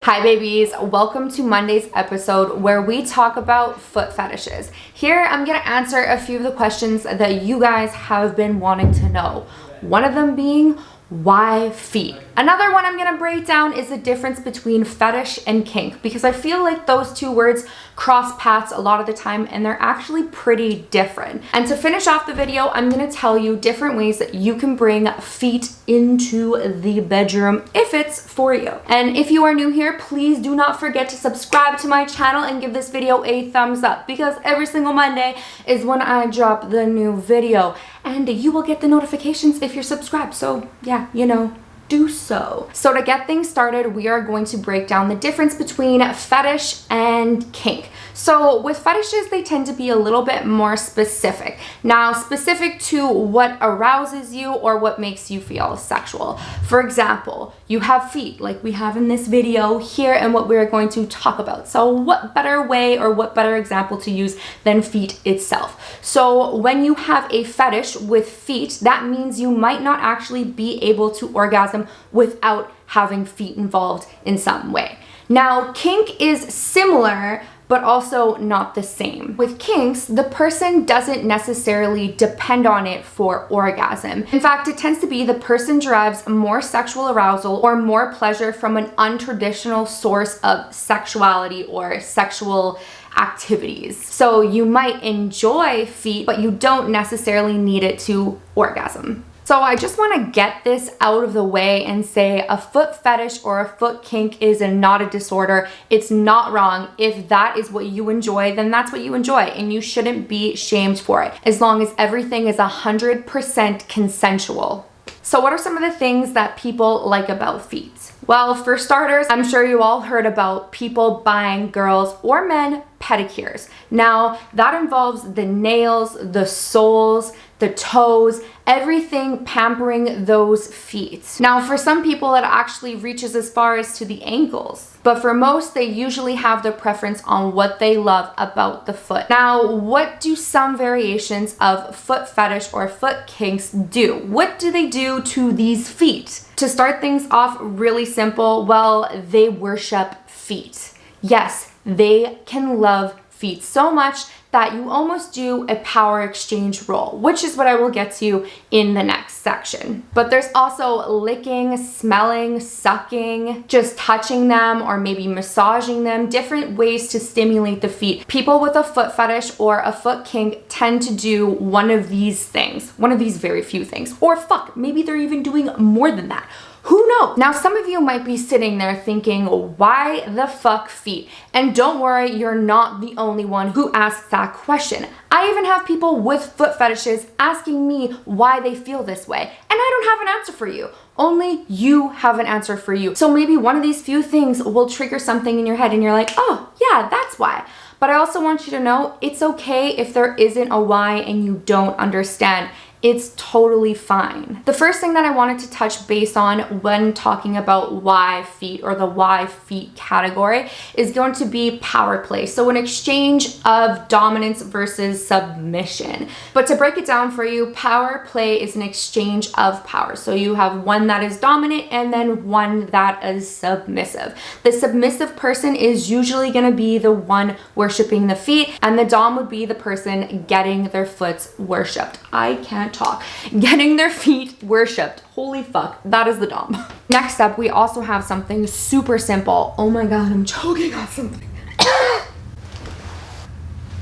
Hi babies, welcome to Monday's episode where we talk about foot fetishes. Here I'm gonna answer a few of the questions that you guys have been wanting to know. One of them being, why feet? Another one I'm gonna break down is the difference between fetish and kink, because I feel like those two words cross paths a lot of the time and they're actually pretty different. And to finish off the video, I'm gonna tell you different ways that you can bring feet into the bedroom if it's for you. And if you are new here, please do not forget to subscribe to my channel and give this video a thumbs up, because every single Monday is when I drop the new video and you will get the notifications if you're subscribed. So yeah, you know, do so. So to get things started, we are going to break down the difference between fetish and kink. So with fetishes, they tend to be a little bit more specific. Now, specific to what arouses you or what makes you feel sexual. For example, you have feet like we have in this video here and what we're going to talk about. So what better way or what better example to use than feet itself? So when you have a fetish with feet, that means you might not actually be able to orgasm without having feet involved in some way. Now, kink is similar, but also not the same. With kinks, the person doesn't necessarily depend on it for orgasm. In fact, it tends to be the person derives more sexual arousal or more pleasure from an untraditional source of sexuality or sexual activities. So you might enjoy feet, but you don't necessarily need it to orgasm. So I just want to get this out of the way and say a foot fetish or a foot kink is not a disorder. It's not wrong. If that is what you enjoy, then that's what you enjoy and you shouldn't be shamed for it, as long as everything is 100% consensual. So what are some of the things that people like about feet? Well, for starters, I'm sure you all heard about people buying girls or men pedicures. Now, that involves the nails, the soles, the toes, everything pampering those feet. Now, for some people, it actually reaches as far as to the ankles. But for most, they usually have their preference on what they love about the foot. Now, what do some variations of foot fetish or foot kinks do? What do they do to these feet? To start things off really simple, well, they worship feet. Yes, they can love feet so much that you almost do a power exchange role, which is what I will get to in the next section. But there's also licking, smelling, sucking, just touching them or maybe massaging them, different ways to stimulate the feet. People with a foot fetish or a foot kink tend to do one of these things, one of these very few things, or fuck, maybe they're even doing more than that. Who knows? Now, some of you might be sitting there thinking, why the fuck feet? And don't worry, you're not the only one who asks that question. I even have people with foot fetishes asking me why they feel this way. And I don't have an answer for you. Only you have an answer for you. So maybe one of these few things will trigger something in your head and you're like, oh yeah, that's why. But I also want you to know it's okay if there isn't a why and you don't understand. It's totally fine. The first thing that I wanted to touch base on when talking about why feet or the why feet category is going to be power play. So an exchange of dominance versus submission. But to break it down for you, power play is an exchange of power. So you have one that is dominant and then one that is submissive. The submissive person is usually going to be the one worshiping the feet, and the dom would be the person getting their foots worshipped. I can't talk. Getting their feet worshipped. Holy fuck, that is the dom. Next up, we also have something super simple. Oh my god, I'm choking on something.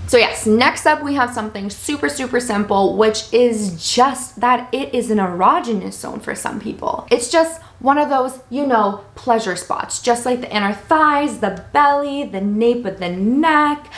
So yes, next up we have something super simple, which is just that it is an erogenous zone for some people. It's just one of those, you know, pleasure spots, just like the inner thighs, the belly, the nape of the neck,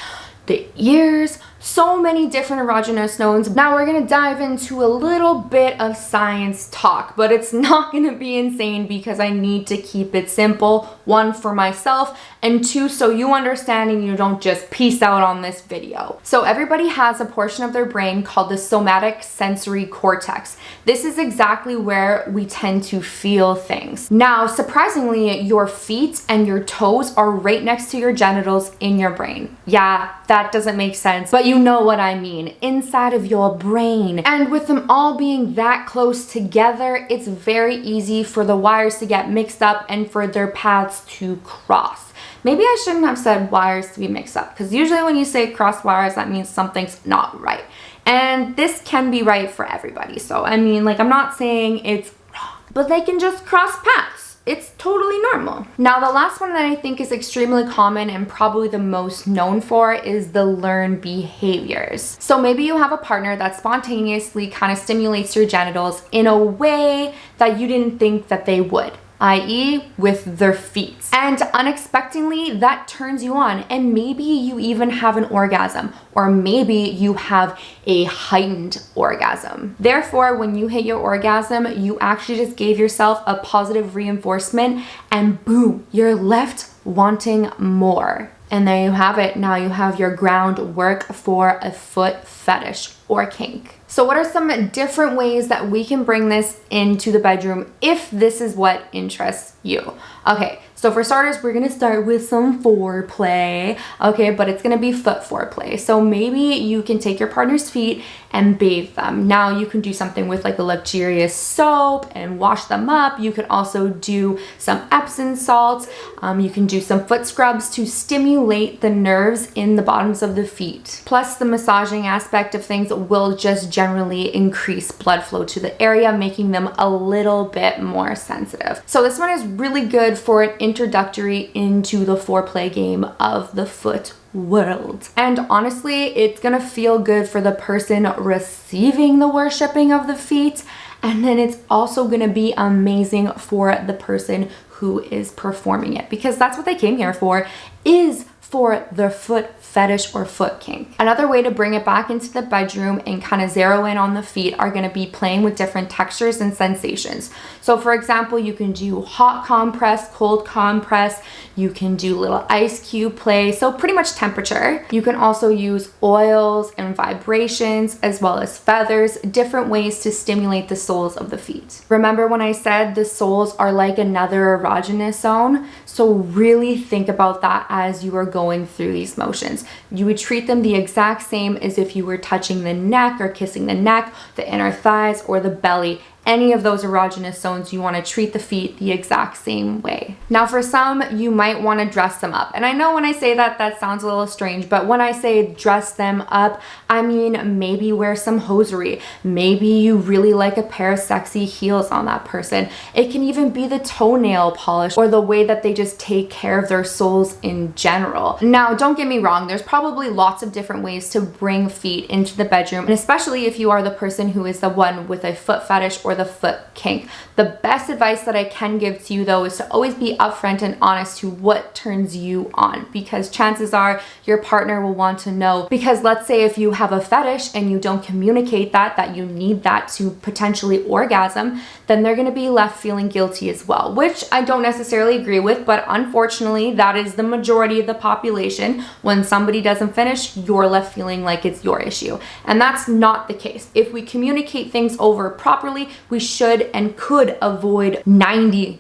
the ears, so many different erogenous zones. Now we're gonna dive into a little bit of science talk, but it's not gonna be insane because I need to keep it simple. One, for myself, and two, so you understand and you don't just peace out on this video. So everybody has a portion of their brain called the somatic sensory cortex. This is exactly where we tend to feel things. Now, surprisingly, your feet and your toes are right next to your genitals in your brain. Yeah, that doesn't make sense, but you know what I mean, inside of your brain. And with them all being that close together, it's very easy for the wires to get mixed up and for their paths to cross. Maybe I shouldn't have said wires to be mixed up, because usually when you say cross wires, that means something's not right. And this can be right for everybody. So I mean, like, I'm not saying it's wrong, but they can just cross paths. It's totally normal. Now, the last one that I think is extremely common and probably the most known for is the learned behaviors. So maybe you have a partner that spontaneously kind of stimulates your genitals in a way that you didn't think that they would, i.e. with their feet. And unexpectedly, that turns you on, and maybe you even have an orgasm, or maybe you have a heightened orgasm. Therefore, when you hit your orgasm, you actually just gave yourself a positive reinforcement, and boom, you're left wanting more. And there you have it. Now you have your groundwork for a foot fetish or kink. So what are some different ways that we can bring this into the bedroom if this is what interests you? Okay, so for starters, we're gonna start with some foreplay, okay, but it's gonna be foot foreplay. So maybe you can take your partner's feet and bathe them. Now you can do something with like a luxurious soap and wash them up. You could also do some Epsom salts. You can do some foot scrubs to stimulate the nerves in the bottoms of the feet. Plus, the massaging aspect of things will just generally increase blood flow to the area, making them a little bit more sensitive. So this one is really good for an introductory into the foreplay game of the foot world. And honestly, it's gonna feel good for the person receiving the worshipping of the feet, and then it's also gonna be amazing for the person who is performing it, because that's what they came here for, is for their foot fetish or foot kink. Another way to bring it back into the bedroom and kind of zero in on the feet are going to be playing with different textures and sensations. So for example, you can do hot compress, cold compress, you can do little ice cube play, so pretty much temperature. You can also use oils and vibrations as well as feathers, different ways to stimulate the soles of the feet. Remember when I said the soles are like another erogenous zone? So really think about that as you are going through these motions. You would treat them the exact same as if you were touching the neck or kissing the neck, the inner thighs, or the belly. Any of those erogenous zones, you want to treat the feet the exact same way. Now for some, you might want to dress them up. And I know when I say that, that sounds a little strange, but when I say dress them up, I mean maybe wear some hosiery. Maybe you really like a pair of sexy heels on that person. It can even be the toenail polish or the way that they just take care of their soles in general. Now, don't get me wrong, there's probably lots of different ways to bring feet into the bedroom, and especially if you are the person who is the one with a foot fetish or the foot kink. The best advice that I can give to you though is to always be upfront and honest to what turns you on, because chances are your partner will want to know. Because let's say if you have a fetish and you don't communicate that you need that to potentially orgasm, then they're going to be left feeling guilty as well, which I don't necessarily agree with, but unfortunately that is the majority of the population. When somebody doesn't finish, you're left feeling like it's your issue, and that's not the case. If we communicate things over properly, we should and could avoid 90%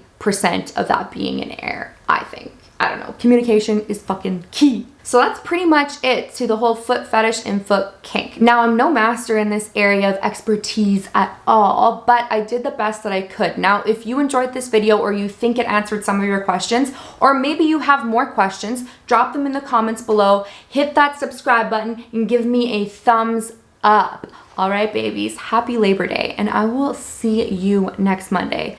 of that being an error, I think. I don't know. Communication is fucking key. So that's pretty much it to the whole foot fetish and foot kink. Now, I'm no master in this area of expertise at all, but I did the best that I could. Now, if you enjoyed this video or you think it answered some of your questions, or maybe you have more questions, drop them in the comments below, hit that subscribe button, and give me a thumbs up. All right, babies, happy Labor Day, and I will see you next Monday.